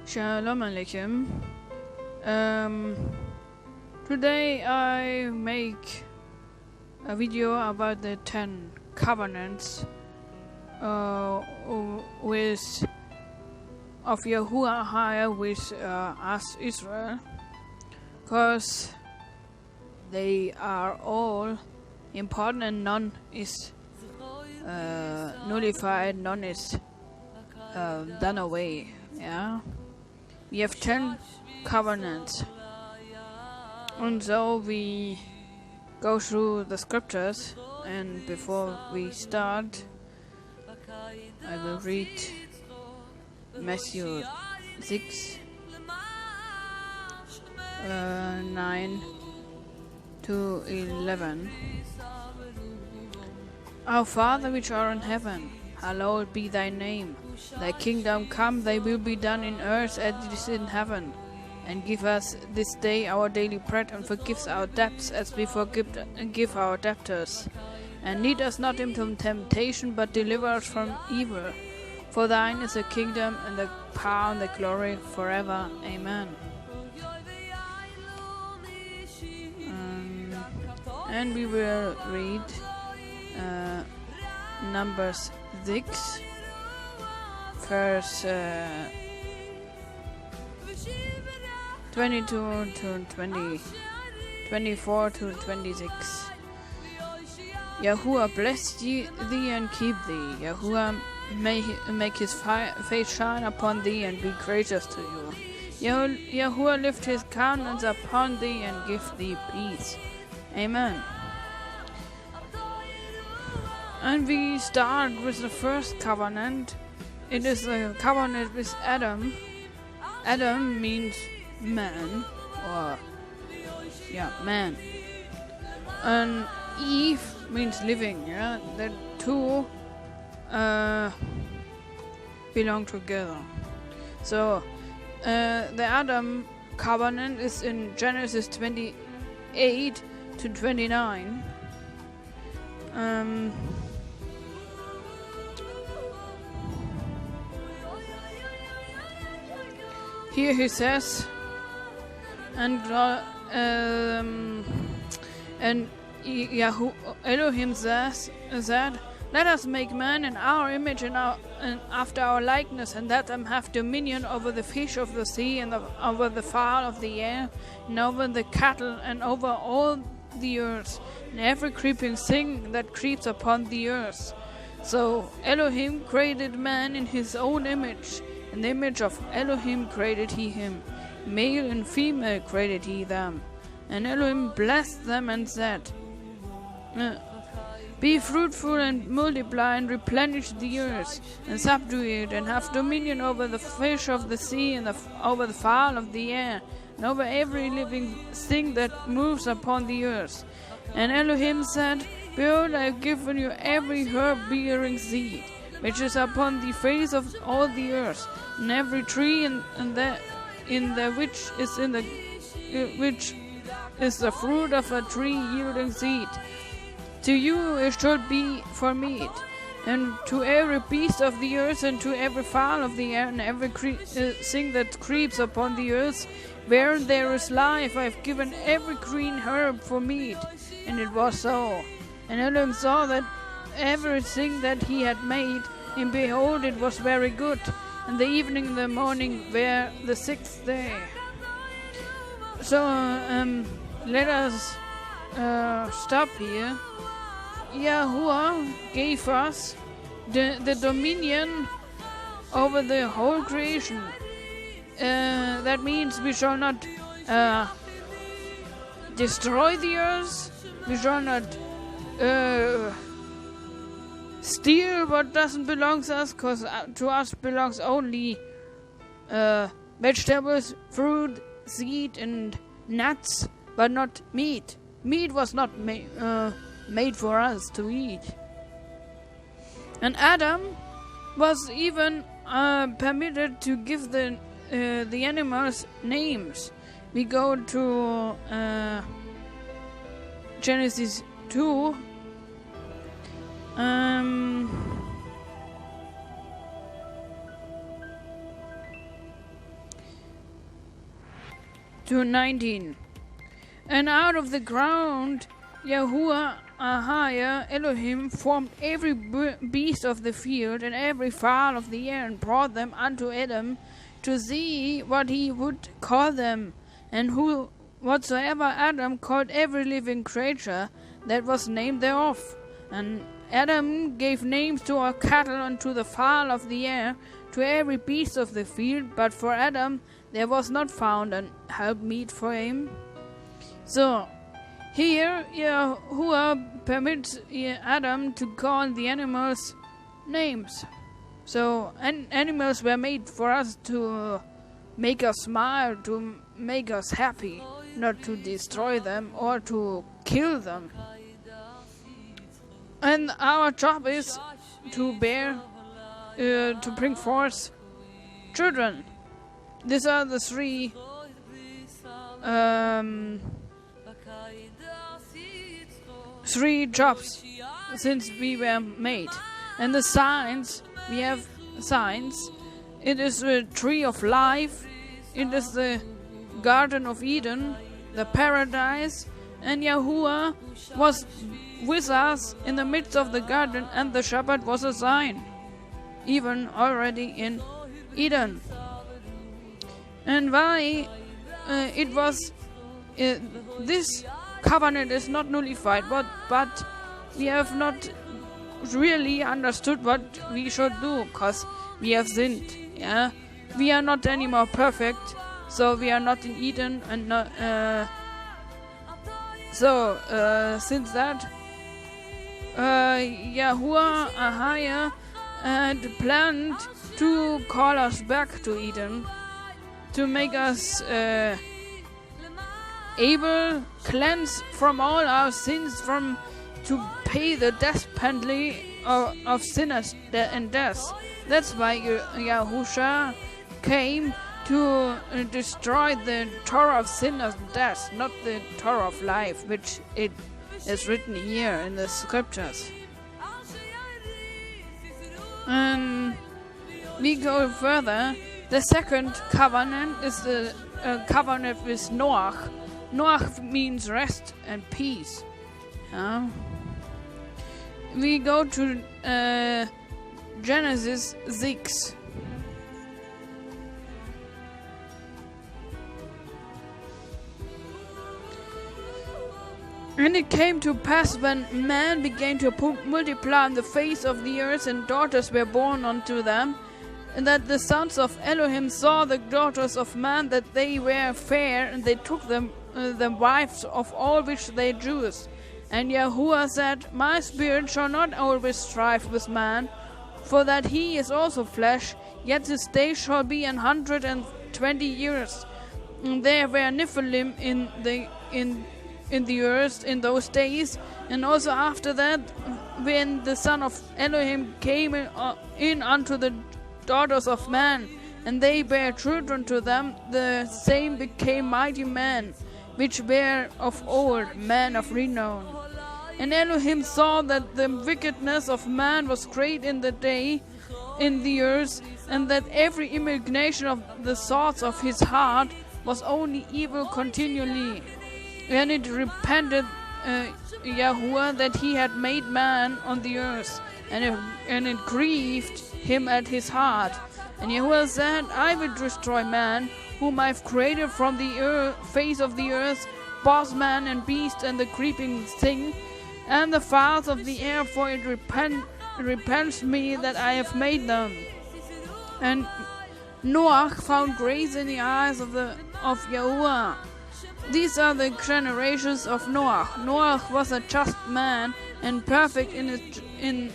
Shalom Aleichem. Today I make a video about the 10 covenants of YAHUAH Ahayah with us Israel, because they are all important and none is nullified, none is done away. Yeah, we have 10 covenants, and so we go through the scriptures. And before we start, I will read Matthew 6, 9 to 11. Our Father which art in heaven, hallowed be thy name. Thy kingdom come, thy will be done in earth as it is in heaven. And give us this day our daily bread, and forgive our debts as we forgive our debtors. And lead us not into temptation, but deliver us from evil. For thine is the kingdom, and the power, and the glory forever. Amen. And we will read Numbers 6, verse 22 to 24 to 26. Yahuwah bless thee and keep thee. Yahuwah make his face shine upon thee and be gracious to you. Yahuwah lift his countenance upon thee and give thee peace. Amen. And we start with the first covenant. It is a covenant with Adam. Adam means man, or man. And Eve means living. Yeah, the two belong together. So the Adam covenant is in Genesis 28 to 29. Here he says, and Elohim said, let us make man in our image and after our likeness, and let them have dominion over the fish of the sea, and over the fowl of the air, and over the cattle, and over all the earth, and every creeping thing that creeps upon the earth. So Elohim created man in his own image. In the image of Elohim created he him. Male and female created he them. And Elohim blessed them and said, be fruitful and multiply and replenish the earth, and subdue it, and have dominion over the fish of the sea, and over the fowl of the air, and over every living thing that moves upon the earth. And Elohim said, behold, I have given you every herb bearing seed, which is upon the face of all the earth, and every tree which is the fruit of a tree yielding seed. To you it should be for meat, and to every beast of the earth, and to every fowl of the air, and every thing that creeps upon the earth, where there is life, I have given every green herb for meat. And it was so. And Elohim saw that everything that he had made, and behold, it was very good. And the evening and the morning were the sixth day. So let us stop here. Yahuwah gave us the dominion over the whole creation. That means we shall not destroy the earth. We shall not steal what doesn't belong to us, because to us belongs only vegetables, fruit, seed, and nuts, but not meat. Meat was not made for us to eat. And Adam was even permitted to give the animals names. We go to Genesis 2. to 19. And out of the ground YAHUAH, Ahayah, Elohim, formed every beast of the field and every fowl of the air, and brought them unto Adam to see what he would call them. And whatsoever Adam called every living creature, that was named thereof. And Adam gave names to our cattle and to the fowl of the air, to every beast of the field. But for Adam there was not found an helpmeet for him. So here YAHUAH permits Adam to call the animals names. So animals were made for us to make us smile, to make us happy, not to destroy them or to kill them. And our job is to bring forth children. These are the three jobs since we were made. And the signs, we have signs. It is the tree of life, it is the Garden of Eden, the paradise, and YAHUAH was with us in the midst of the garden, and the Shabbat was a sign, even already in Eden. And why it was this covenant is not nullified, but we have not really understood what we should do, because we have sinned. Yeah, we are not anymore perfect, so we are not in Eden, and not, since that, YAHUAH, Ahayah, had planned to call us back to Eden, to make us able cleanse from all our sins, to pay the death penalty of sinners and death. That's why Yahushua came to destroy the Torah of sin and death, not the Torah of life, which it is written here in the scriptures. And we go further. The second covenant is the covenant with Noah. Noah means rest and peace. We go to Genesis 6. And it came to pass, when man began to multiply on the face of the earth, and daughters were born unto them, and that the sons of Elohim saw the daughters of man, that they were fair, and they took them the wives of all which they chose. And YAHUAH said, My spirit shall not always strive with man, for that he is also flesh, yet his days shall be 120 years. And there were Nephilim in the earth in those days, and also after that, when the son of Elohim came in unto the daughters of man, and they bare children to them, the same became mighty men, which were of old, men of renown. And Elohim saw that the wickedness of man was great in the earth, and that every imagination of the thoughts of his heart was only evil continually. And it repented YAHUAH that he had made man on the earth, and it grieved him at his heart. And YAHUAH said, I will destroy man, whom I have created from the face of the earth, both man and beast, and the creeping thing, and the fowls of the air, for it repents me that I have made them. And Noah found grace in the eyes of YAHUAH. These are the generations of Noah. Noah was a just man and perfect in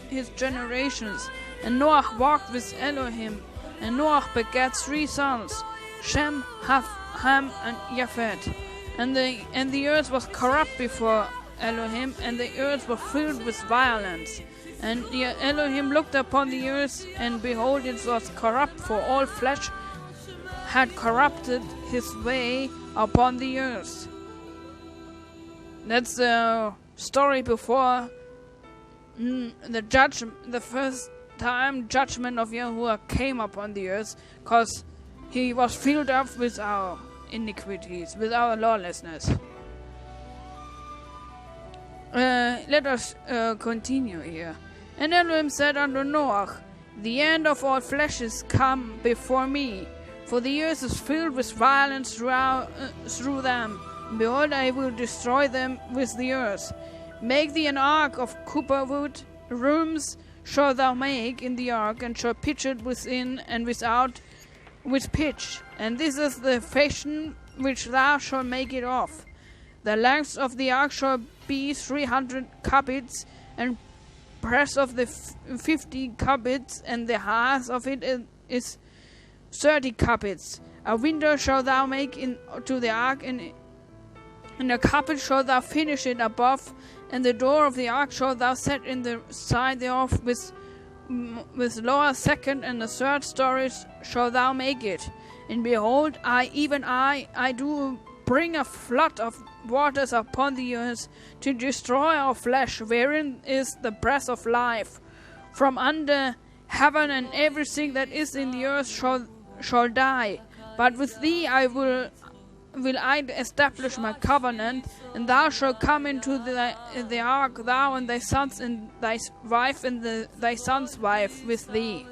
his generations. And Noah walked with Elohim. And Noah begat 3 sons, Shem, Ham, and Japheth. And the earth was corrupt before Elohim, and the earth was filled with violence. And Elohim looked upon the earth, and behold, it was corrupt, for all flesh had corrupted his way upon the earth. That's the story before the first time judgment of YAHUAH came upon the earth, because he was filled up with our iniquities, with our lawlessness. Let us continue here. And Elohim said unto Noah, the end of all flesh is come before me, for the earth is filled with violence through them. Behold, I will destroy them with the earth. Make thee an ark of copper wood. Rooms shalt thou make in the ark, and shall pitch it within and without with pitch. And this is the fashion which thou shalt make it of. The length of the ark shall be 300 cubits, and breadth of the 50 cubits, and the height of it is 30 cubits. A window shalt thou make into the ark, and in a cubit shalt thou finish it above, and the door of the ark shalt thou set in the side thereof with lower second and the third stories shalt thou make it. And behold, I do bring a flood of waters upon the earth to destroy our flesh, wherein is the breath of life. From under heaven and everything that is in the earth shall die. But with thee I will I establish my covenant, and thou shalt come into the ark, thou and thy sons and thy wife and thy son's wife with thee.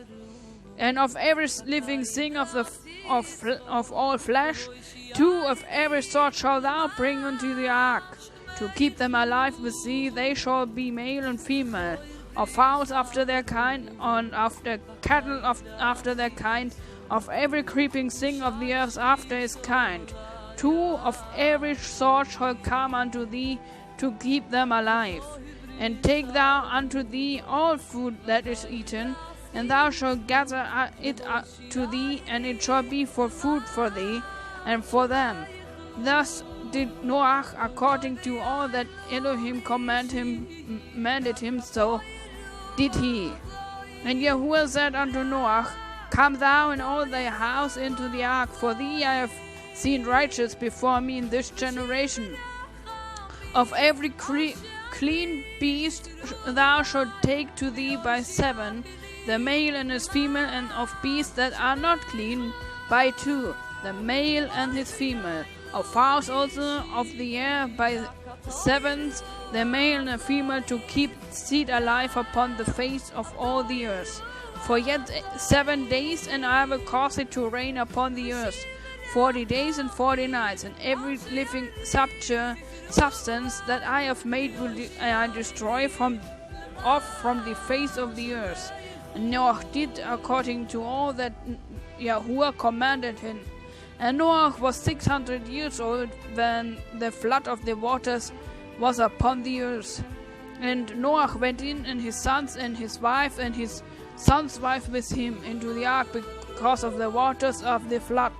And of every living thing of all flesh, 2 of every sort shalt thou bring unto the ark, to keep them alive with thee. They shall be male and female, of fowls after their kind, and after cattle after their kind, of every creeping thing of the earth after his kind. 2 of every sort shall come unto thee, to keep them alive. And take thou unto thee all food that is eaten, and thou shalt gather it to thee, and it shall be for food for thee and for them. Thus did Noah according to all that Elohim commanded him, so did he. And YAHUAH said unto Noah, Come thou and all thy house into the ark, for thee I have seen righteous before me in this generation. Of every clean beast thou shalt take to thee by 7, the male and his female, and of beasts that are not clean by 2, the male and his female. Of fowls also of the air by 7s, the male and the female, to keep seed alive upon the face of all the earth. For yet 7 days, and I will cause it to rain upon the earth 40 days and 40 nights, and every living substance that I have made will I destroy from the face of the earth. And Noah did according to all that YAHUAH commanded him. And Noah was 600 years old when the flood of the waters was upon the earth. And Noah went in, and his sons and his wife and his son's wife with him, into the ark because of the waters of the flood.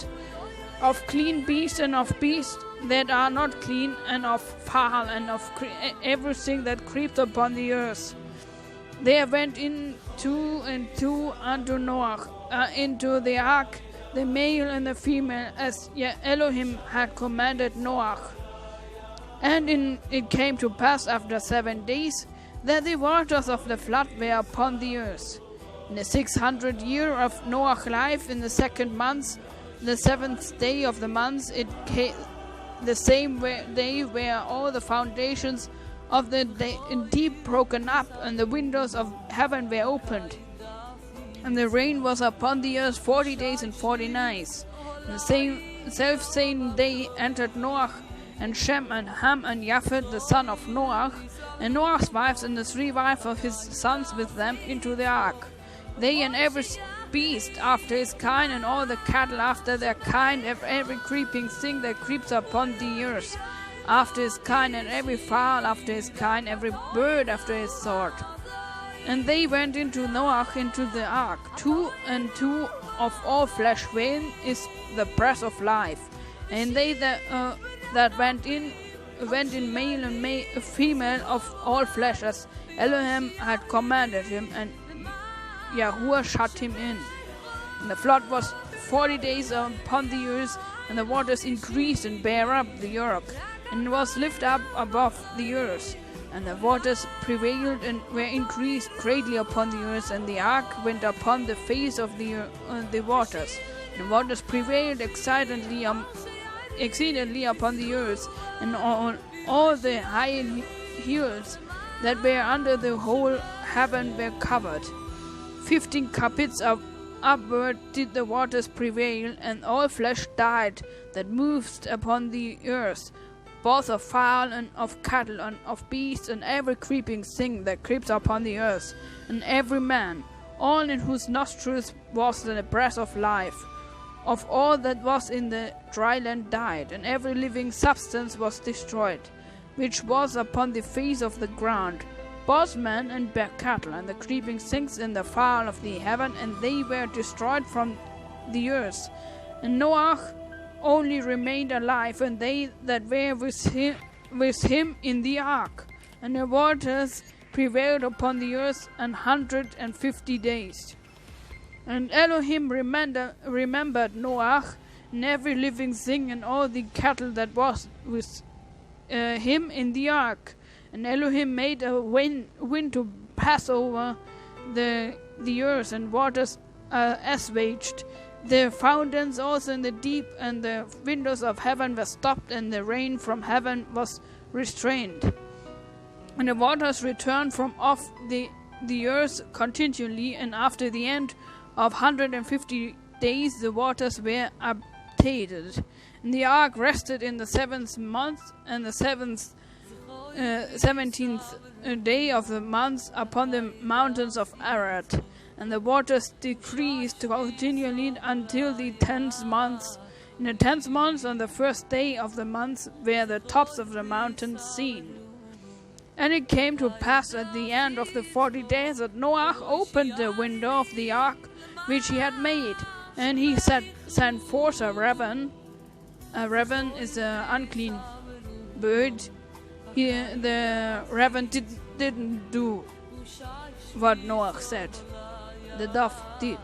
Of clean beasts and of beasts that are not clean, and of fowl and of everything that creeps upon the earth. They went in 2 and 2 unto Noah into the ark, the male and the female, as Elohim had commanded Noah. And it came to pass after 7 days that the waters of the flood were upon the earth. In the 600th year of Noah's life, in the 2nd month, the 7th day of the month, it came the same day where all the foundations of the deep broken up, and the windows of heaven were opened. And the rain was upon the earth 40 days and 40 nights. And the self-same day entered Noah and Shem and Ham and Japheth, the son of Noah, and Noah's wives and the 3 wives of his sons with them, into the ark. They and every beast after his kind, and all the cattle after their kind, every creeping thing that creeps upon the earth after his kind, and every fowl after his kind, every bird after his sort. And they went into Noah into the ark, 2 and 2 of all flesh, wherein is the breath of life. And they that went in male and female of all flesh, as Elohim had commanded him, and YAHUAH shut him in. And the flood was 40 days upon the earth, and the waters increased and bare up the ark, and was lifted up above the earth. And the waters prevailed and were increased greatly upon the earth, and the ark went upon the face of the waters. And the waters prevailed exceedingly exceedingly upon the earth, and on all the high hills that were under the whole heaven were covered. 15 cubits upward did the waters prevail, and all flesh died that moved upon the earth, both of fowl and of cattle and of beasts, and every creeping thing that creeps upon the earth, and every man, all in whose nostrils was the breath of life. Of all that was in the dry land died, and every living substance was destroyed, which was upon the face of the ground, both man and cattle, and the creeping things and the fowl of the heaven, and they were destroyed from the earth. And Noah only remained alive, and they that were with him in the ark. And the waters prevailed upon the earth 150 days. And Elohim remembered Noah, and every living thing, and all the cattle that was with him in the ark. And Elohim made a wind to pass over the earth, and waters assuaged. The fountains also in the deep, and the windows of heaven were stopped, and the rain from heaven was restrained. And the waters returned from off the earth continually, and after the end of 150 days the waters were abated. And the ark rested in the 7th month, and the 17th day of the month upon the mountains of Ararat. And the waters decreased continually until the 10th month. In the 10th month, on the first day of the month, were the tops of the mountains seen. And it came to pass at the end of the 40 days that Noah opened the window of the ark which he had made, and he sent forth a raven. A raven is an unclean bird. The raven didn't do what Noah said. The dove did.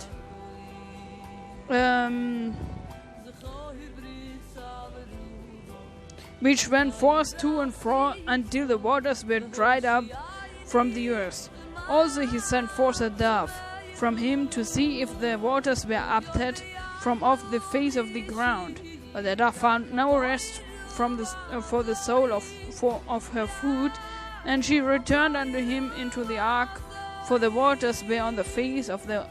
Which went forth to and fro until the waters were dried up from the earth. Also he sent forth a dove from him to see if the waters were abated from off the face of the ground. But the dove found no rest for the soul of her food, and she returned unto him into the ark, for the waters were on the face of the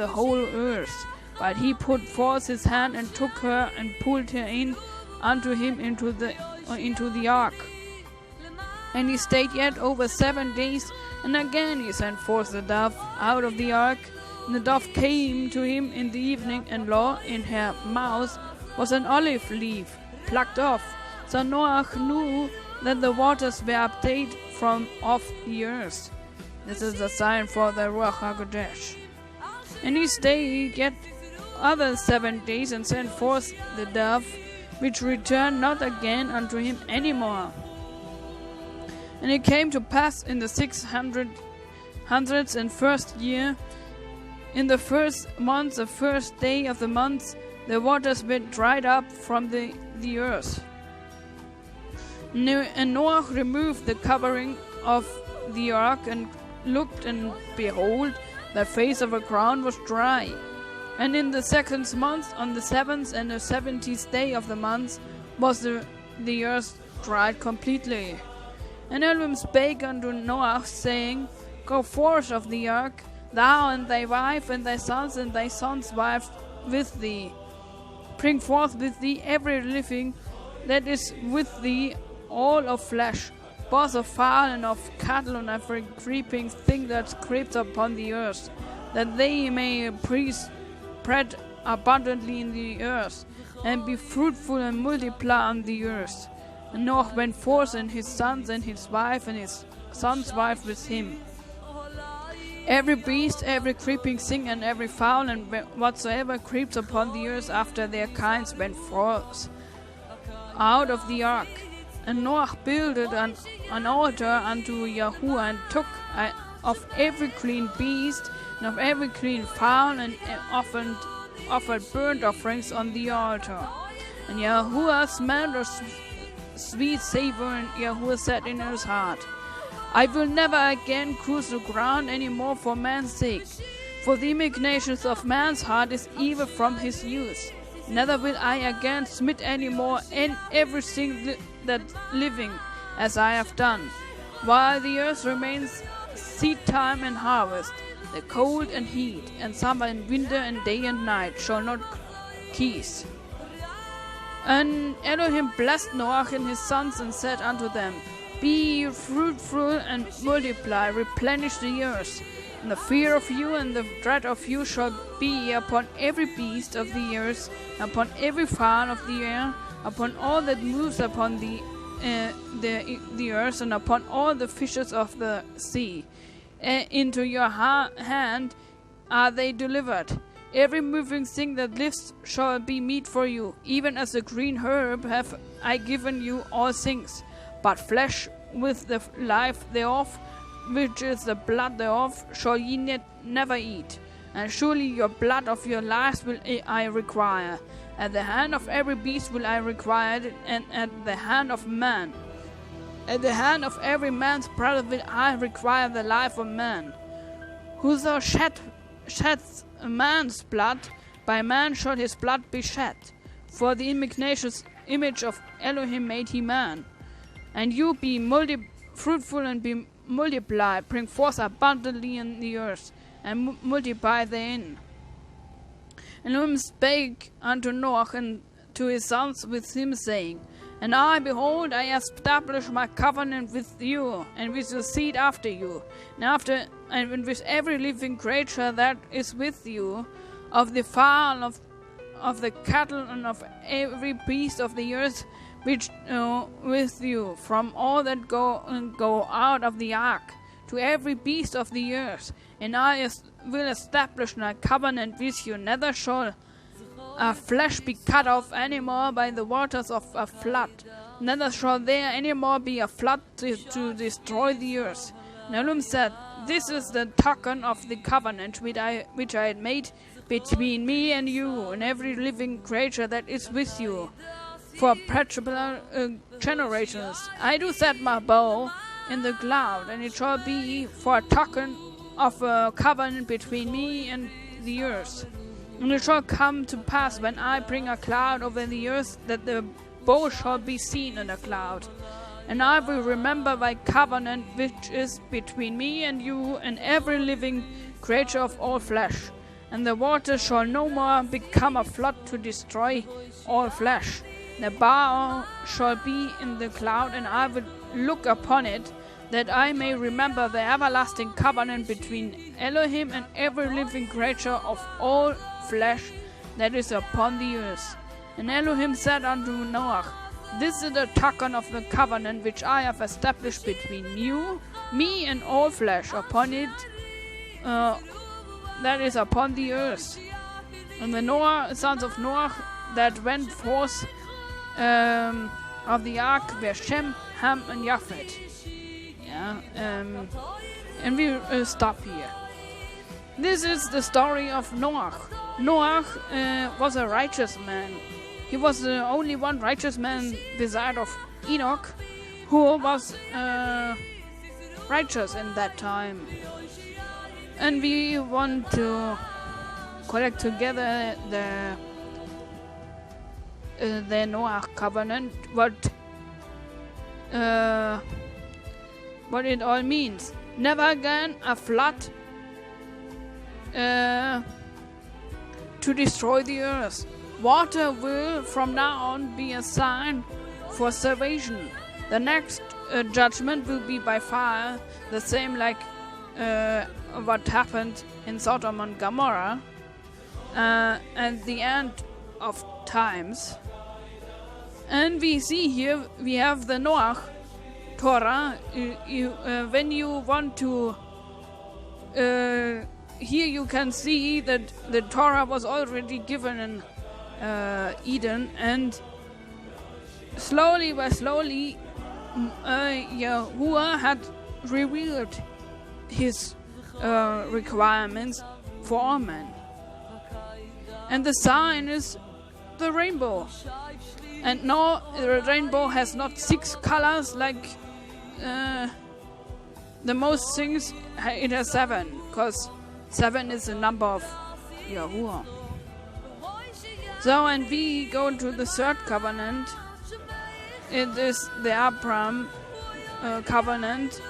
whole earth. But he put forth his hand and took her and pulled her in unto him into the ark. And he stayed yet over 7 days, and again he sent forth the dove out of the ark. And the dove came to him in the evening, and lo, in her mouth was an olive leaf plucked off. So Noah knew that the waters were abated from off the earth. This is a sign for the Ruach HaKodesh. And he stayed yet other 7 days, and sent forth the dove, which returned not again unto him any more. And it came to pass in the 601st year, in the first month, the first day of the month, the waters were dried up from the earth. And Noah removed the covering of the ark, and looked, and behold, the face of the ground was dry. And in the 2nd month, on the 7th and the 70th day of the month, was the earth dried completely. And Elohim spake unto Noah, saying, Go forth of the ark, thou and thy wife, and thy sons, and thy sons' wives with thee. Bring forth with thee every living that is with thee, all of flesh, both of fowl and of cattle, and every creeping thing that creeps upon the earth, that they may spread abundantly in the earth, and be fruitful and multiply on the earth. And Noah went forth, and his sons, and his wife, and his son's wife with him. Every beast, every creeping thing, and every fowl, and whatsoever creeps upon the earth after their kinds, went forth out of the ark. And Noah builded an altar unto YAHUAH, and took of every clean beast, and of every clean fowl, and offered burnt offerings on the altar. And YAHUAH smelled a sweet savor, and YAHUAH said in his heart, I will never again curse the ground any more for man's sake, for the imaginations of man's heart is evil from his youth. neither will I again smite any more in everything that living, as I have done. While the earth remains, seed time and harvest, the cold and heat, and summer and winter and day and night shall not cease. And Elohim blessed Noah and his sons and said unto them, Be fruitful and multiply, replenish the earth. And the fear of you and the dread of you shall be upon every beast of the earth, upon every fowl of the air, upon all that moves upon the earth, and upon all the fishes of the sea. Into your hand are they delivered. Every moving thing that lives shall be meat for you. Even as a green herb have I given you all things. But flesh with the life thereof, which is the blood thereof, shall ye never eat. And surely your blood of your lives will I require. At the hand of every beast will I require it, and at the hand of man. At the hand of every man's brother will I require the life of man. Whoso sheds a man's blood, by man shall his blood be shed. For the image of Elohim made he man. And you be fruitful and be multiply, bring forth abundantly in the earth, and multiply therein. And Elohim spake unto Noah and to his sons with him, saying, And I, behold, I establish my covenant with you, and with your seed after you, and with every living creature that is with you, of the fowl, of the cattle, and of every beast of the earth, which with you, from all that go out of the ark, to every beast of the earth. And I will establish my covenant with you. Neither shall flesh be cut off any more by the waters of a flood. Neither shall there any more be a flood to destroy the earth. And Elohim said, This is the token of the covenant which I had made between me and you, and every living creature that is with you, for perpetual generations. I do set my bow in the cloud, and it shall be for a token of a covenant between me and the earth. And it shall come to pass, when I bring a cloud over the earth, that the bow shall be seen in a cloud. And I will remember my covenant which is between me and you and every living creature of all flesh. And the water shall no more become a flood to destroy all flesh. The bow shall be in the cloud, and I will look upon it, that I may remember the everlasting covenant between Elohim and every living creature of all flesh that is upon the earth. And Elohim said unto Noah, This is the token of the covenant which I have established between you, me, and all flesh upon it that is upon the earth. And the sons of Noah that went forth of the ark were Shem, Ham, and Japheth. And we stop here. This is the story of Noah. Noah was a righteous man. He was the only one righteous man beside of Enoch who was righteous in that time. And we want to collect together the Noah covenant, what it all means. Never again a flood to destroy the earth. Water will from now on be a sign for salvation. The next judgment will be by fire, the same like what happened in Sodom and Gomorrah, at the end of times. And we see here we have the Noah Torah. When you want to here you can see that the Torah was already given in Eden, and slowly by slowly YAHUAH had revealed his requirements for all men. And the sign is the rainbow. And no, the rainbow has not 6 colors like the most things. It has 7, because 7 is the number of YAHUAH. So, and we go to the third covenant. It is the Abraham covenant.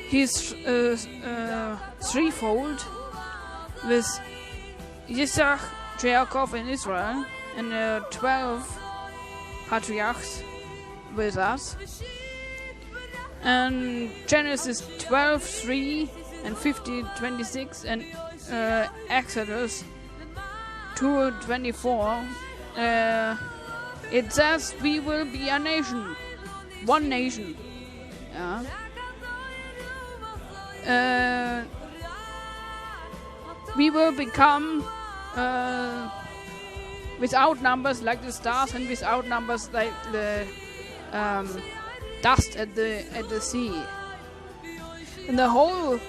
He's threefold with Isaac, Jacob, and Israel, and 12 patriarchs with us. And Genesis 12:3 and 50:26 and Exodus 2:24. It says we will be a nation, one nation. We will become without numbers like the stars, and without numbers like the dust at the sea. And the whole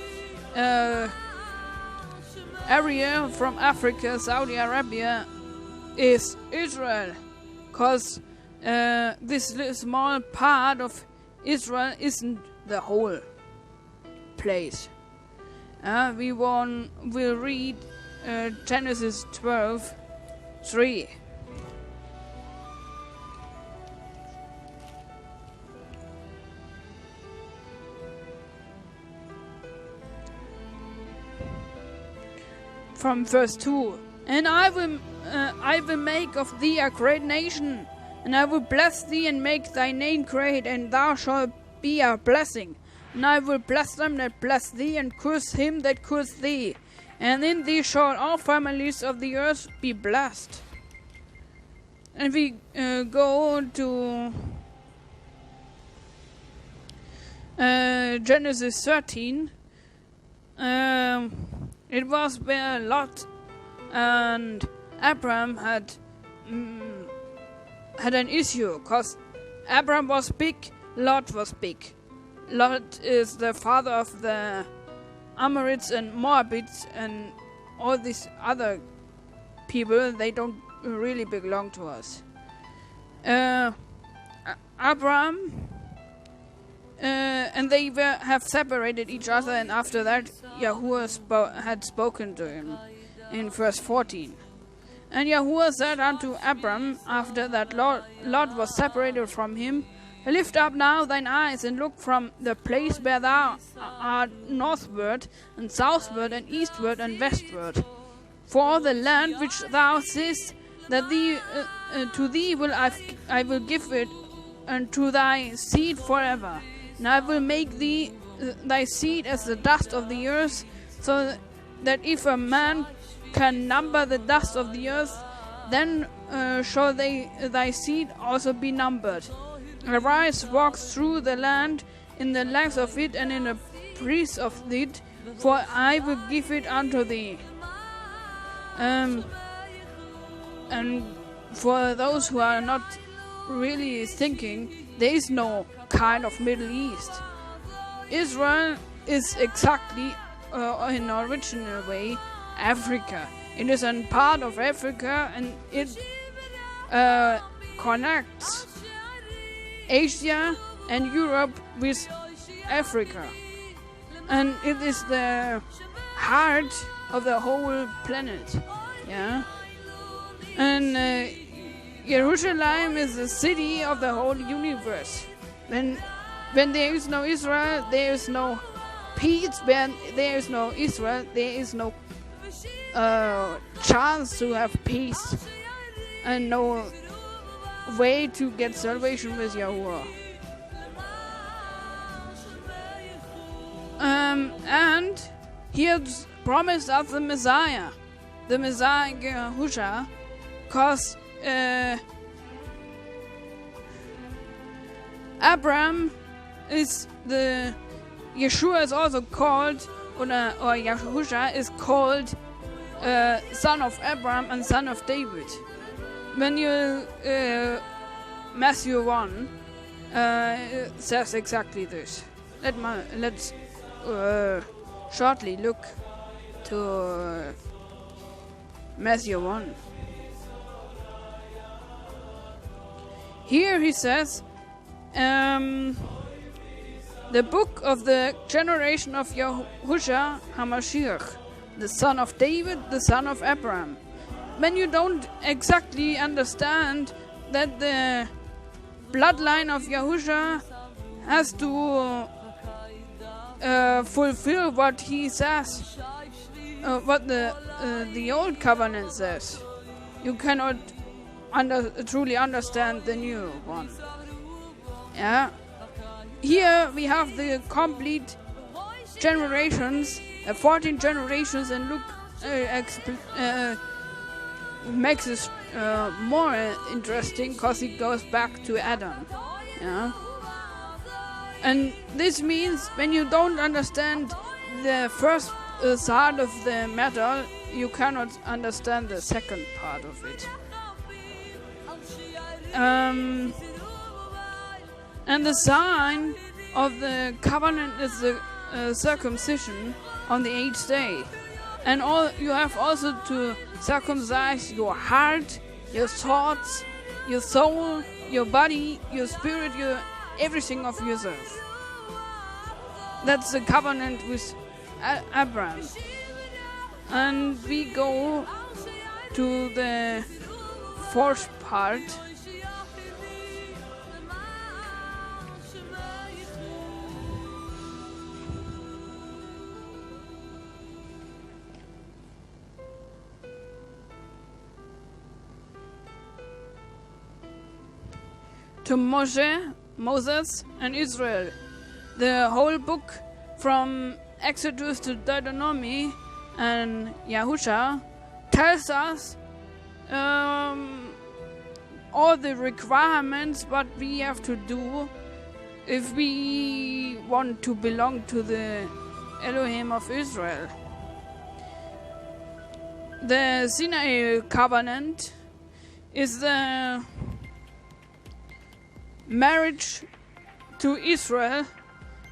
area from Africa, Saudi Arabia, is Israel, because this small part of Israel isn't the whole place. We'll read Genesis 12:3. From verse 2. And I will make of thee a great nation, and I will bless thee and make thy name great, and thou shalt be a blessing. And I will bless them that bless thee, and curse him that curse thee. And in thee shall all families of the earth be blessed. And we go to Genesis 13. It was where Lot and Abraham had an issue, because Abraham was big, Lot was big. Lot is the father of the Amorites and Moabites and all these other people. They don't really belong to us. Abraham and they have separated each other, and after that YAHUAH had spoken to him in verse 14. And YAHUAH said unto Abram, after that Lot was separated from him, Lift up now thine eyes, and look from the place where thou art northward, and southward, and eastward, and westward. For all the land which thou seest, that to thee I will give it, and to thy seed forever. And I will make thee thy seed as the dust of the earth, so that if a man can number the dust of the earth, then shall thy seed also be numbered. Arise, walk through the land in the length of it and in the breadth of it, for I will give it unto thee. And for those who are not really thinking, there is no kind of Middle East. Israel is exactly, in original way, Africa. It is a part of Africa, and it connects Asia and Europe with Africa, and it is the heart of the whole planet. And Jerusalem is the city of the whole universe. When there is no Israel, there is no peace. When there is no Israel, there is no chance to have peace, and no way to get salvation with YAHUAH. And he has promised us the Messiah YAHUAH, because Abraham is the Yeshua is also called, or YAHUAH is called son of Abraham and son of David. When you Matthew 1 says exactly this. Let's shortly look to Matthew 1. Here he says, the book of the generation of YAHUAH HaMashiach, the son of David, the son of Abraham. when you don't exactly understand that the bloodline of Yahushua has to fulfill what he says, what the old covenant says, you cannot truly understand the new one. Yeah. Here we have the complete generations, 14 generations, and look, makes it more interesting because it goes back to Adam. Yeah. And this means when you don't understand the first side of the matter, you cannot understand the second part of it. And the sign of the covenant is the circumcision on the 8th day. And you have also to circumcise your heart, your thoughts, your soul, your body, your spirit, everything of yourself. That's the covenant with Abraham. And we go to the fourth part. To Moses and Israel. The whole book from Exodus to Deuteronomy and Yahushua tells us all the requirements what we have to do if we want to belong to the Elohim of Israel. The Sinai covenant is the marriage to Israel.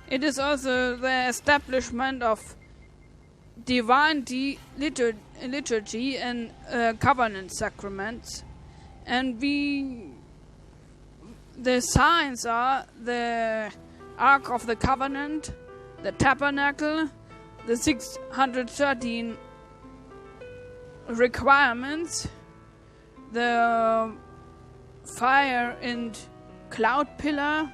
It is also the establishment of divine liturgy and covenant sacraments. And the signs are the Ark of the Covenant, the Tabernacle, the 613 requirements, the fire and cloud pillar.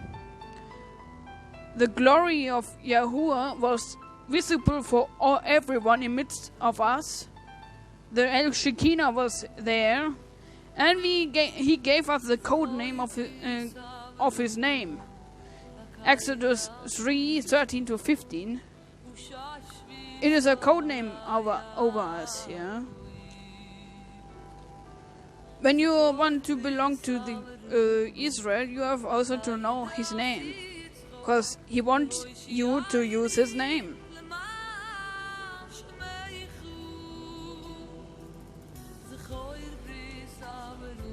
The glory of Yahuwah was visible for everyone in midst of us. The El Shekinah was there, and he gave us the code name of his name. Exodus 3:13-15. It is a code name over us. Yeah. When you want to belong to the Israel, you have also to know his name, because he wants you to use his name.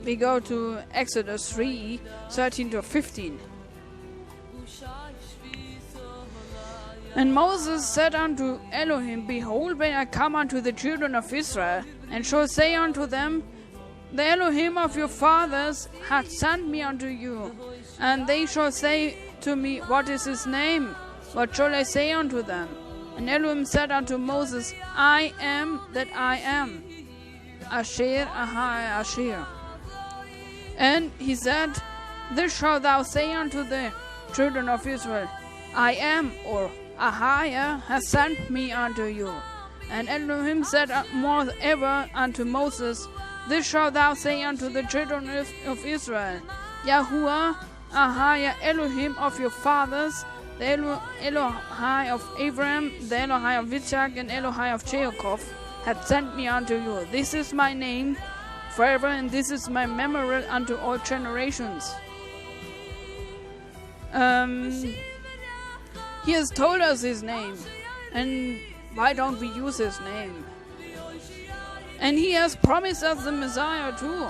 We go to Exodus 3:13-15. And Moses said unto Elohim, Behold, when I come unto the children of Israel, and shall say unto them, The Elohim of your fathers hath sent me unto you. And they shall say to me, What is his name? What shall I say unto them? And Elohim said unto Moses, I am that I am. Asher, Ahayah, Asher. And he said, This shalt thou say unto the children of Israel, I am, or Ahayah has sent me unto you. And Elohim said moreover unto Moses, This shalt thou say unto the children of Israel, YAHUAH, Ahayah, Elohim of your fathers, the Elohai of Abraham, the Elohai of Yitzchak, and Elohai of Jacob, hath sent me unto you. This is my name forever, and this is my memorial unto all generations. He has told us his name, and why don't we use his name? And he has promised us the Messiah too.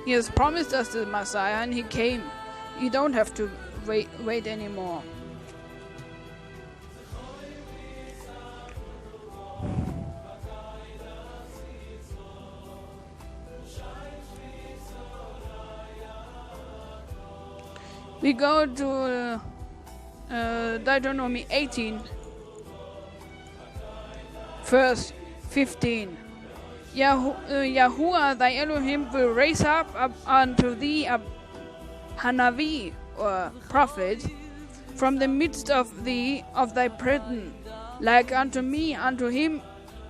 He has promised us the Messiah, and he came. You don't have to wait anymore. We go to Deuteronomy 18, verse 15. Yahuwah thy Elohim will raise up unto thee a Hanavi, or prophet, from the midst of thee, of thy brethren, like unto me. Unto him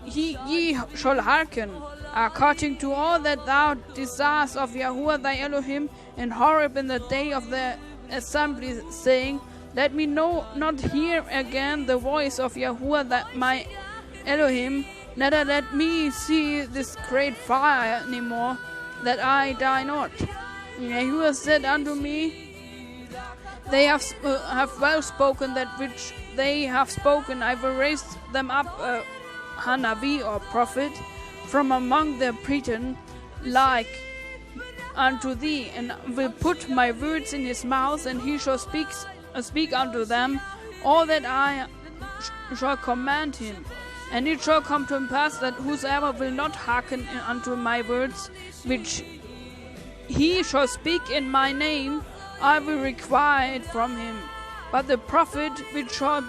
ye shall hearken, according to all that thou desirest of Yahuwah thy Elohim in Horeb in the day of the assembly, saying, let me not hear again the voice of Yahuwah my Elohim, neither let me see this great fire any more, that I die not. And Yahuwah said unto me, they have well spoken that which they have spoken. I will raise them up a Hanavi, or prophet, from among the brethren, like unto thee, and will put my words in his mouth, and he shall speak unto them all that I shall command him. And it shall come to pass that whosoever will not hearken unto my words, which he shall speak in my name, I will require it from him. But the prophet which shall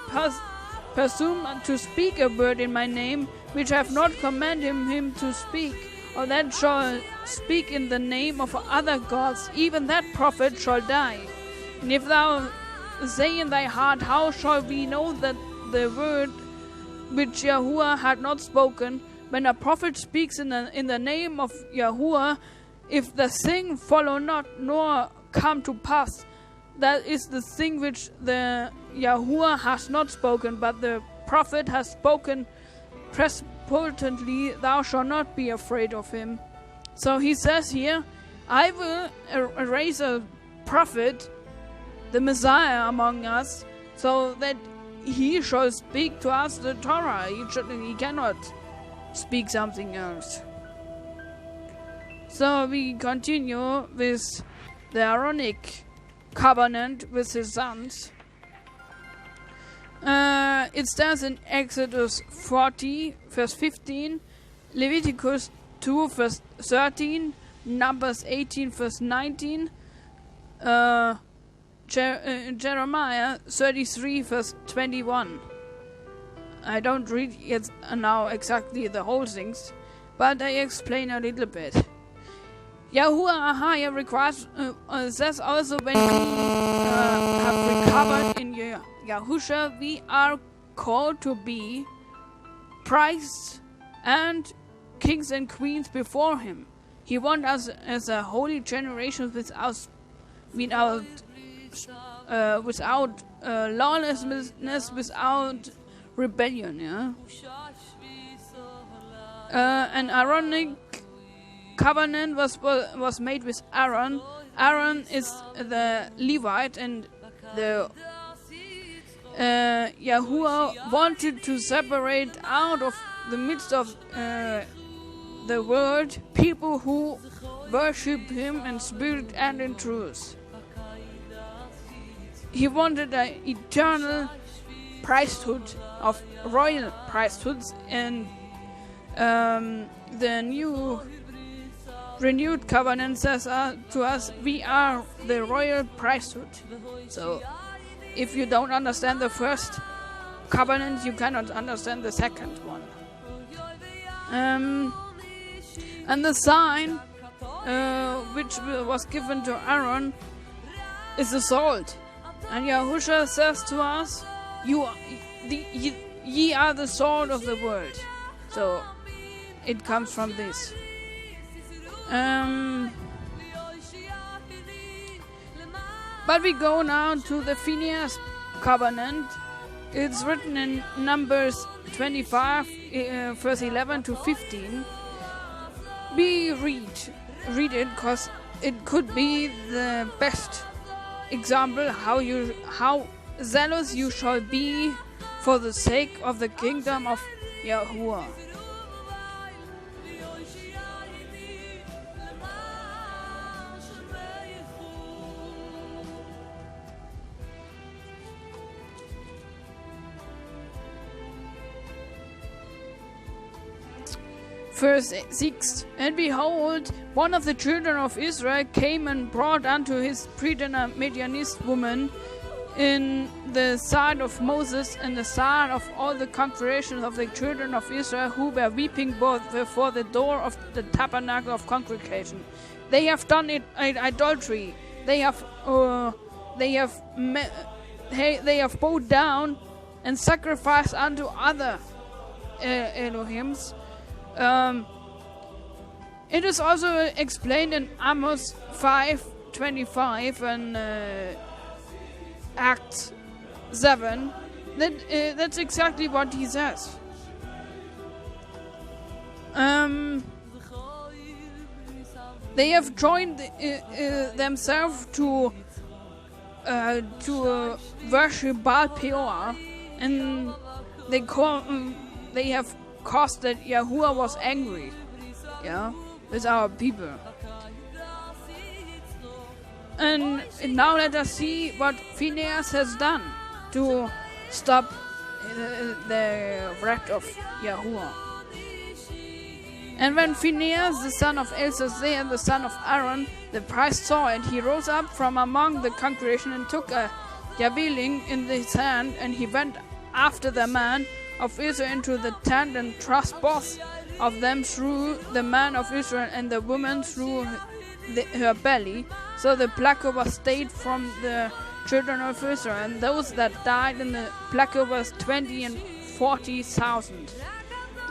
presume to speak a word in my name, which I have not commanded him to speak, or that shall speak in the name of other gods, even that prophet shall die. And if thou say in thy heart, how shall we know that the word which Yahuwah had not spoken? When a prophet speaks in the name of Yahuwah, if the thing follow not, nor come to pass, that is the thing which the Yahuwah has not spoken, but the prophet has spoken presently, thou shalt not be afraid of him. So he says here, I will raise a prophet, the Messiah among us, so that he shall speak to us the Torah. He cannot speak something else. So we continue with the Aaronic covenant with his sons. It stands in Exodus 40, verse 15, Leviticus 2, verse 13, Numbers 18, verse 19, Jeremiah 33, verse 21. I don't read yet now exactly the whole things, but I explain a little bit. YAHUAH Ahayah requires, says also, when we have recovered in Yahusha, we are called to be priests and kings and queens before him. He wants us as a holy generation without lawlessness, without rebellion. Yeah? An Aaronic covenant was made with Aaron. Aaron is the Levite, and the Yahuwah wanted to separate out of the midst of the world people who worship him in spirit and in truth. He wanted an eternal priesthood of royal priesthoods, and the new renewed covenant says to us, we are the royal priesthood. So if you don't understand the first covenant, you cannot understand the second one. And the sign which was given to Aaron is the salt. And Yahusha says to us, ye are the salt of the world. So it comes from this. But we go now to the Phineas covenant. It's written in Numbers 25, verse 11 to 15. We read it because it could be the best example how zealous you shall be for the sake of the kingdom of Yahuwah. Verse 6. And behold, one of the children of Israel came and brought unto his brethren a Midianist woman in the sight of Moses and the sight of all the congregation of the children of Israel, who were weeping both before the door of the tabernacle of congregation. They have done it idolatry. They have bowed down and sacrificed unto other Elohims. It is also explained in Amos 5:25 and Acts 7. That's exactly what he says. They have joined themselves to worship Baal Peor, and they have caused that YAHUAH was angry, with our people. And now let us see what Phinehas has done to stop the wrath of YAHUAH. And when Phinehas, the son of Eleazar, the son of Aaron, the priest, saw it, he rose up from among the congregation and took a javelin in his hand, and he went after the man of Israel into the tent and thrust both of them through the man of Israel and the woman through her belly. So the plague was stayed from the children of Israel, and those that died in the plague was 20 and 40,000.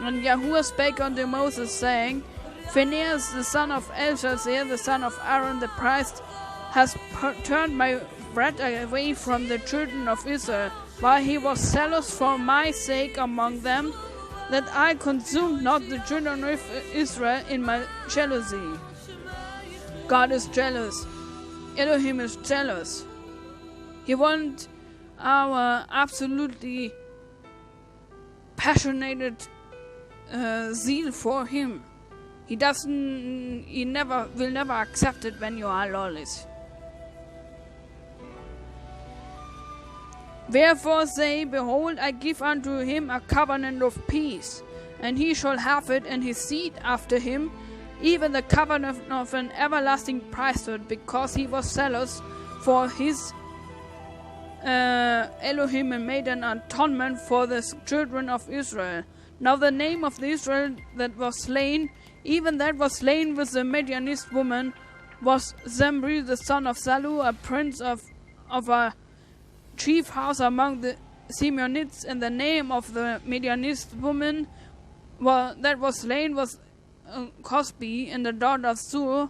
And YAHUAH spake unto Moses, saying, Phinehas, the son of Eleazar, the son of Aaron, the priest, has turned my wrath away from the children of Israel, while he was zealous for my sake among them, that I consumed not the children of Israel in my jealousy. God is jealous. Elohim is jealous. He wants our absolutely passionate zeal for him. He will never accept it when you are lawless. Wherefore say, behold, I give unto him a covenant of peace, and he shall have it, and his seed after him, even the covenant of an everlasting priesthood, because he was zealous for his Elohim, and made an atonement for the children of Israel. Now the name of the Israel that was slain, even that was slain with the Midianist woman, was Zimri, the son of Salu, a prince of a chief house among the Simeonites, and the name of the Midianist woman that was slain was Cosbi, and the daughter of Zur.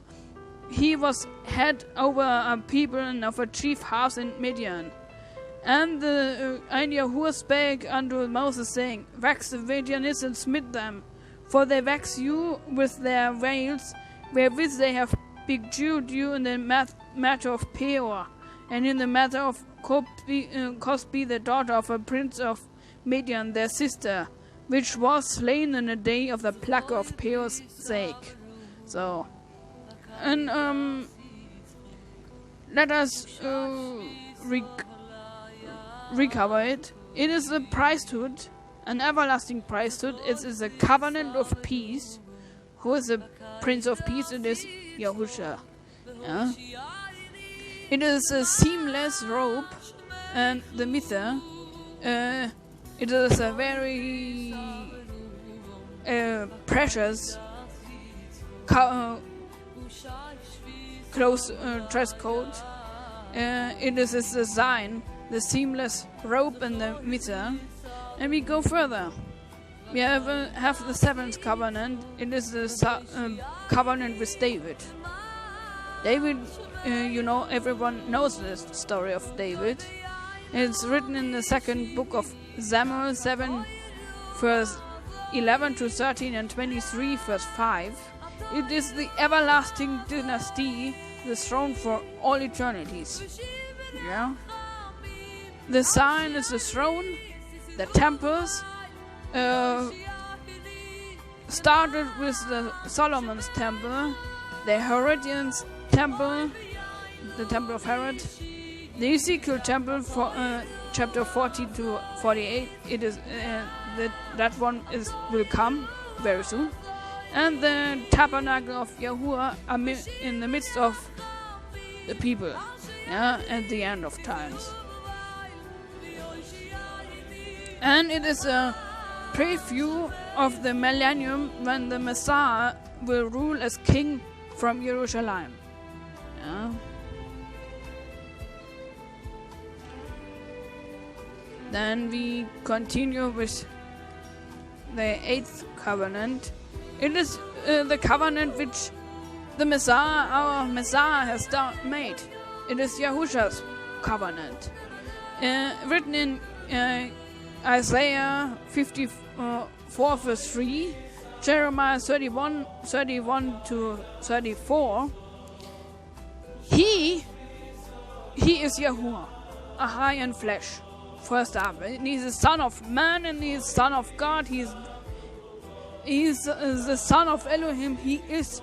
He was head over a people and of a chief house in Midian. And YAHUAH spake unto Moses, saying, Vex the Midianites and smite them, for they vex you with their veils, wherewith they have beguiled you in the matter of Peor, and in the matter of Cosbi, the daughter of a prince of Midian, their sister, which was slain in the day of the plague of Peor's sake. So, and let us recover it. It is a priesthood, an everlasting priesthood. It is a covenant of peace. Who is the Prince of Peace? It is Yahushua. Yeah? It is a seamless robe, and the mither. It is a very precious close dress code. It is a design, the seamless robe and the mither. And we go further. We have the seventh covenant. It is the covenant with David. David, everyone knows the story of David. It's written in the second book of Samuel 7, verse 11 to 13 and 23, verse 5. It is the everlasting dynasty, the throne for all eternities. Yeah. The sign is the throne. The temples started with the Solomon's temple, the Herodians temple, the temple of Herod, the Ezekiel temple for chapter 40 to 48. It is that one will come very soon. and the tabernacle of Yahuwah in the midst of the people, at the end of times. And it is a preview of the millennium when the Messiah will rule as king from Jerusalem. Then we continue with the 8th covenant. It is the covenant which the Messiah, our Messiah, has made. It is Yahushua's covenant. Written in Isaiah 54 verse 3, Jeremiah 31 to 34. He is Yahuwah, Ahayah in flesh. First up, he's the Son of Man and he is Son of God. He's the Son of Elohim. He's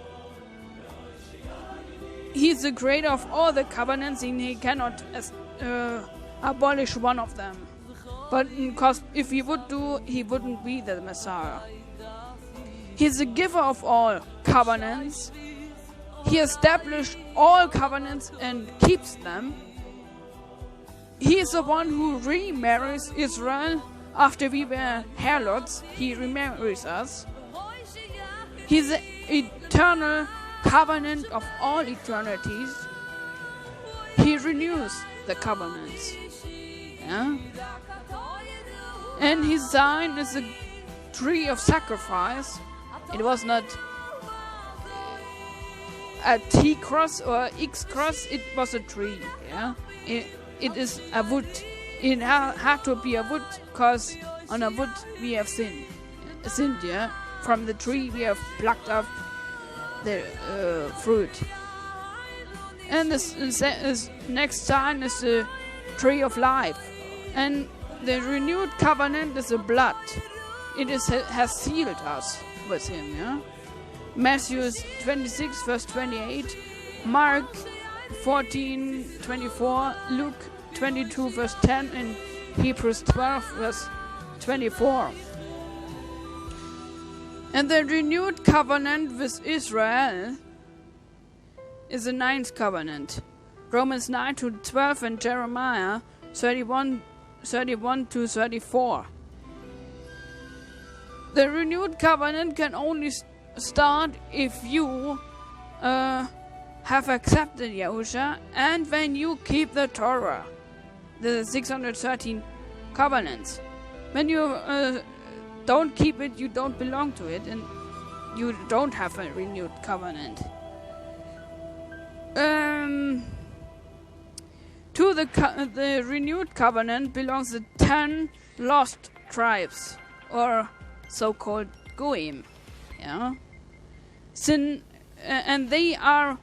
the creator of all the covenants, and he cannot abolish one of them. But because if he would do, he wouldn't be the Messiah. He's the giver of all covenants. He established all covenants and keeps them. He is the one who remarries Israel after we were harlots. He remarries us. He's the eternal covenant of all eternities. He renews the covenants. And his sign is a tree of sacrifice. It was not a T cross or X cross, it was a tree. It is a wood. It had to be a wood because on a wood we have sinned. From the tree we have plucked up the fruit. And this next sign is the tree of life. And the renewed covenant is the blood. It has sealed us with him. Matthew 26 verse 28, Mark 14:24, Luke 22 verse 10, and Hebrews 12 verse 24. And the renewed covenant with Israel is the 9th covenant. Romans 9 to 12 and Jeremiah 31 to 34. The renewed covenant can only start if you have accepted Yahushua and when you keep the Torah, the 613 covenants. When you don't keep it, you don't belong to it, and you don't have a renewed covenant. To the renewed covenant belongs the 10 lost tribes, or so-called Goim. And they are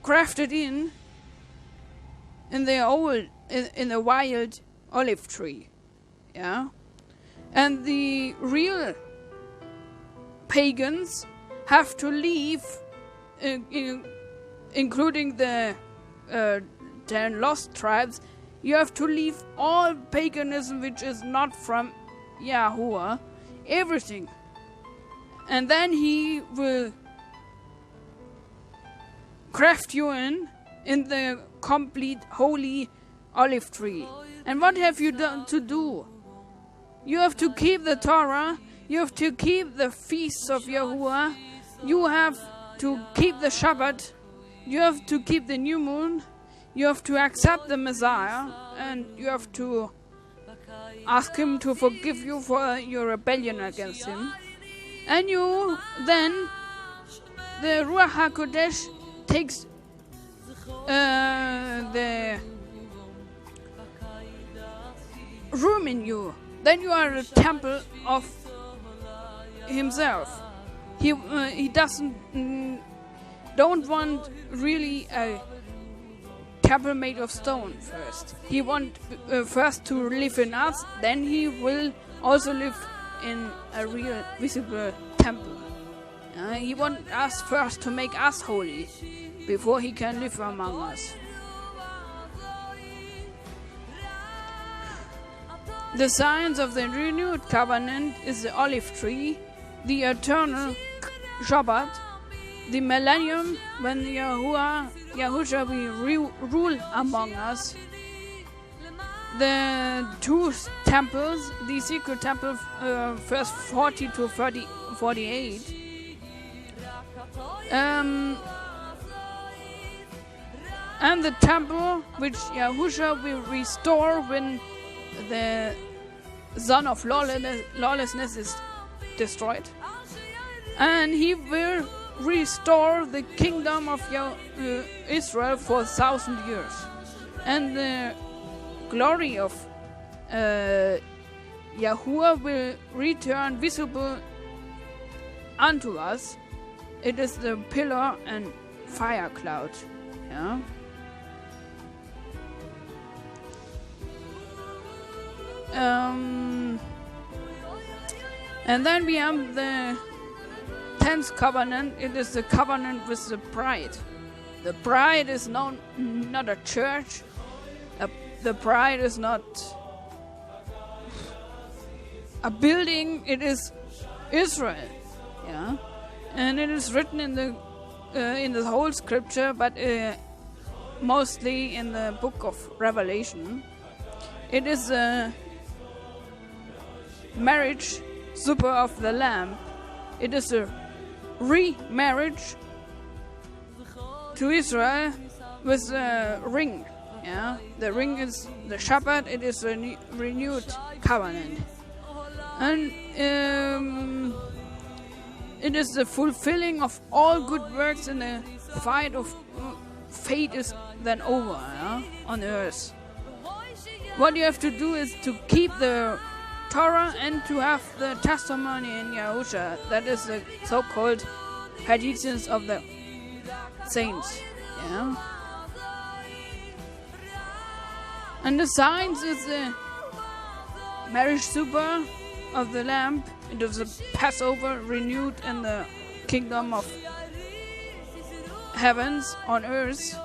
grafted in the wild olive tree. And the real pagans have to leave, including the 10 lost tribes. You have to leave all paganism which is not from Yahuwah, everything. And then he will graft you in the complete holy olive tree. And what have you done to do? You have to keep the Torah. You have to keep the feasts of Yahuwah. You have to keep the Shabbat. You have to keep the new moon. You have to accept the Messiah. And you have to ask him to forgive you for your rebellion against him. And then the Ruach HaKodesh takes the room in you. Then you are a temple of himself. He don't want really a temple made of stone first. He wants first to live in us, then he will also live in a real visible temple. He wants us first to make us holy before he can live among us. The signs of the renewed covenant is the olive tree, the eternal Shabbat, the millennium when Yahushua will rule among us. The two temples, the secret temple, verse 40 to 48. And the temple which Yahushua will restore when the son of lawlessness is destroyed. And he will restore the kingdom of Israel for 1,000 years. And the glory of Yahuwah will return visible unto us. It is the pillar and fire cloud. Yeah. And then we have the 10th covenant. It is the covenant with the bride. The bride is not a church. The bride is not a building. It is Israel. Yeah, and it is written in the whole scripture, but mostly in the book of Revelation. It is a marriage supper of the Lamb. It is a remarriage to Israel with a ring. Yeah, the ring is the Shabbat. It is a renewed covenant, and it is the fulfilling of all good works, and the fight of fate is then over, yeah, on earth. What you have to do is to keep the Torah and to have the testimony in Yahushua. That is the so-called traditions of the saints. Yeah. And the signs is the marriage supper of the Lamb. It is a Passover renewed in the kingdom of heavens on earth.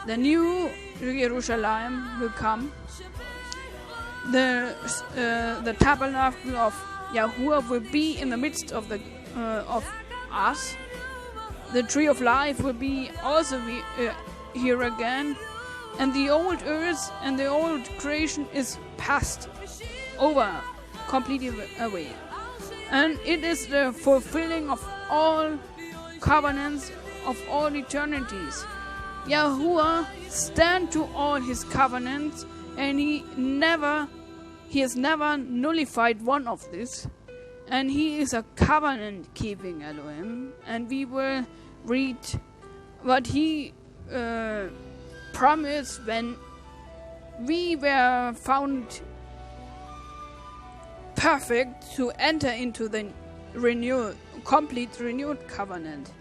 The new Jerusalem will come. The tabernacle of Yahuwah will be in the midst of us. The tree of life will be also here again, and the old earth and the old creation is passed over, completely away. And it is the fulfilling of all covenants of all eternities. Yahuwah stands to all his covenants, and he has never nullified one of this. And he is a covenant-keeping Elohim. And we will read what he promised when we were found perfect to enter into the complete renewed covenant.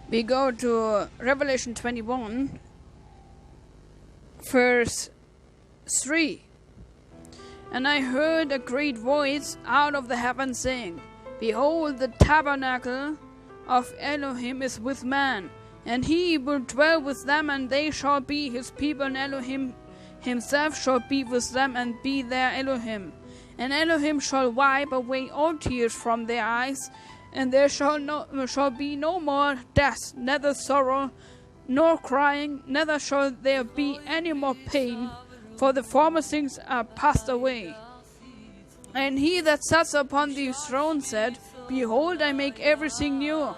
We go to Revelation 21, verse 3. And I heard a great voice out of the heavens saying, Behold, the tabernacle of Elohim is with man, and he will dwell with them, and they shall be his people, and Elohim himself shall be with them and be their Elohim. And Elohim shall wipe away all tears from their eyes, and there shall be no more death, neither sorrow, nor crying, neither shall there be any more pain, for the former things are passed away. And he that sat upon the throne said, Behold, I make everything new.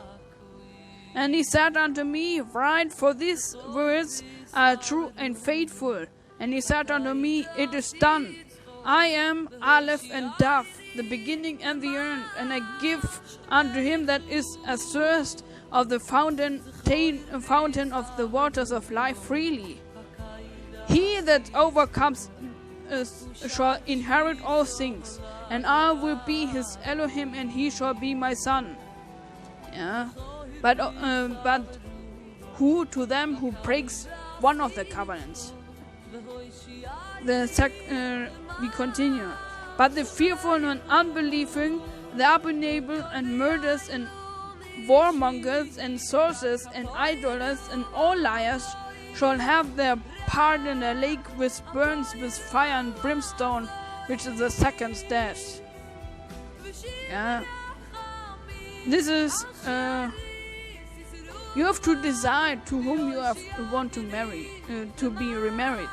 And he said unto me, Write, for these words are true and faithful. And he said unto me, It is done. I am Aleph and Tav, the beginning and the end, and I give unto him that is athirst of the fountain of the waters of life freely. He that overcomes shall inherit all things, and I will be his Elohim, and he shall be my son. Yeah, but who to them who breaks one of the covenants. We continue. But the fearful and unbelieving, the abominable and murderers and warmongers and sorcerers and idolaters and all liars shall have their part in a lake which burns with fire and brimstone, which is the second death. Yeah. This is you have to decide to whom you want to marry, to be remarried,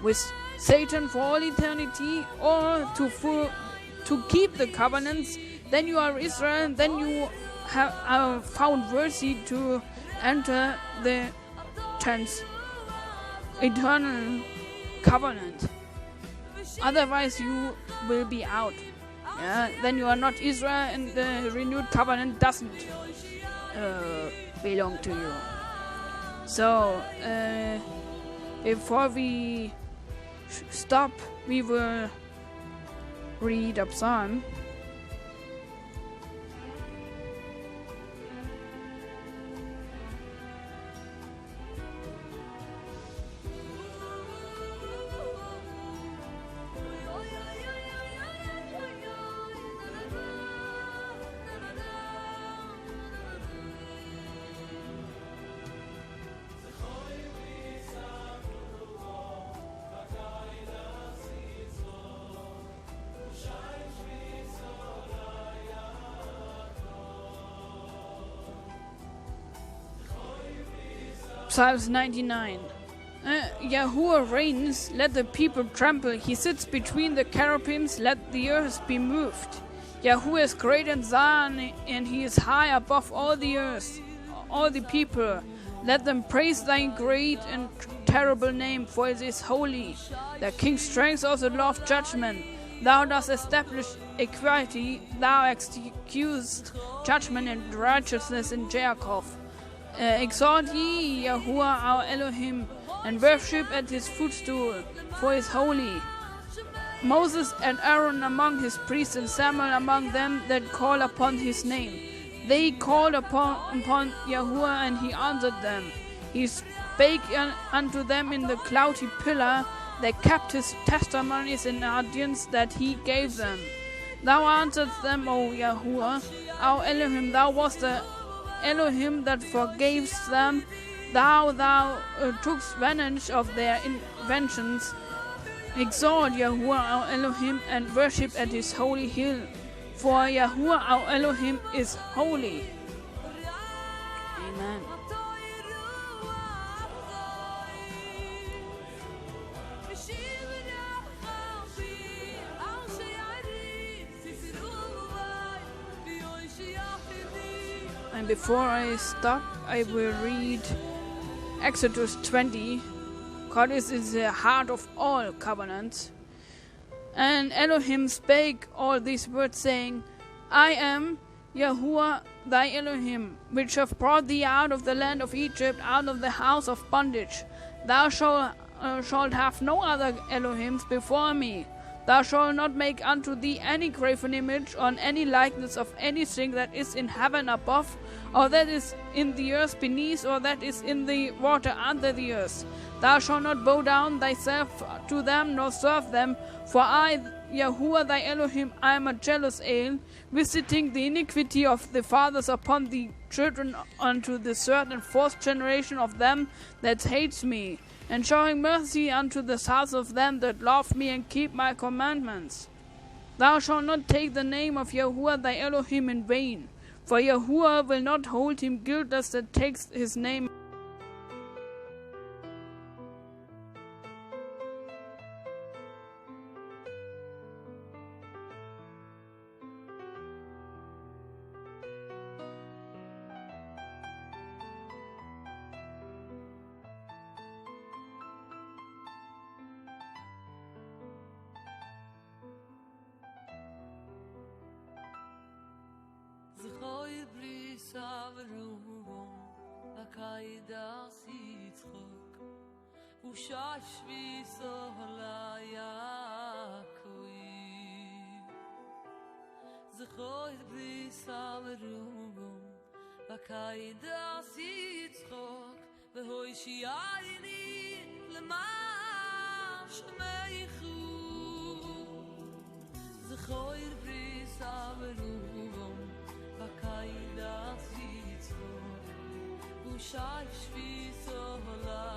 with Satan for all eternity, or to keep the covenants. Then you are Israel, and then you are found worthy to enter the 10th eternal covenant. Otherwise, you will be out. Yeah? Then you are not Israel, and the renewed covenant doesn't belong to you. So, before we stop, we will read a psalm. Psalms 99. Yahuwah reigns, let the people tremble. He sits between the cherubims, let the earth be moved. Yahuwah is great in Zion, and he is high above all the earth. All the people, let them praise thy great and terrible name, for it is holy. The king's strength also loved judgment. Thou dost establish equity, thou executest judgment and righteousness in Jacob. Exalt ye Yahuwah our Elohim, and worship at his footstool, for he is holy. Moses and Aaron among his priests, and Samuel among them that call upon his name. They called upon Yahuwah, and he answered them. He spake unto them in the cloudy pillar. They kept his testimonies in audience that he gave them. Thou answeredst them, O Yahuwah, our Elohim, thou wast the Elohim that forgavest them. Thou tookst advantage of their inventions. Exalt Yahuwah our Elohim, and worship at his holy hill, for Yahuwah our Elohim is holy. Amen. And before I stop, I will read Exodus 20. God is the heart of all covenants. And Elohim spake all these words, saying, I am Yahuwah thy Elohim, which have brought thee out of the land of Egypt, out of the house of bondage. Thou shalt have no other Elohims before me. Thou shalt not make unto thee any graven image, or any likeness of anything that is in heaven above, or that is in the earth beneath, or that is in the water under the earth. Thou shalt not bow down thyself to them, nor serve them, for I, Yahuwah thy Elohim, I am a jealous Ale, visiting the iniquity of the fathers upon the children unto the third and fourth generation of them that hates me, and showing mercy unto the sons of them that love me and keep my commandments. Thou shalt not take the name of Yahuwah thy Elohim in vain, for Yahuwah will not hold him guiltless that takes his name. Zchoi brisa v'ruvom v'kaidah sitzchok Ushash v'sohla Yaakov Zchoi brisa v'ruvom v'kaidah sitzchok והושיעני למען שמך זכור בריס אברום בקיידס יצחוק ושייש ויסוליה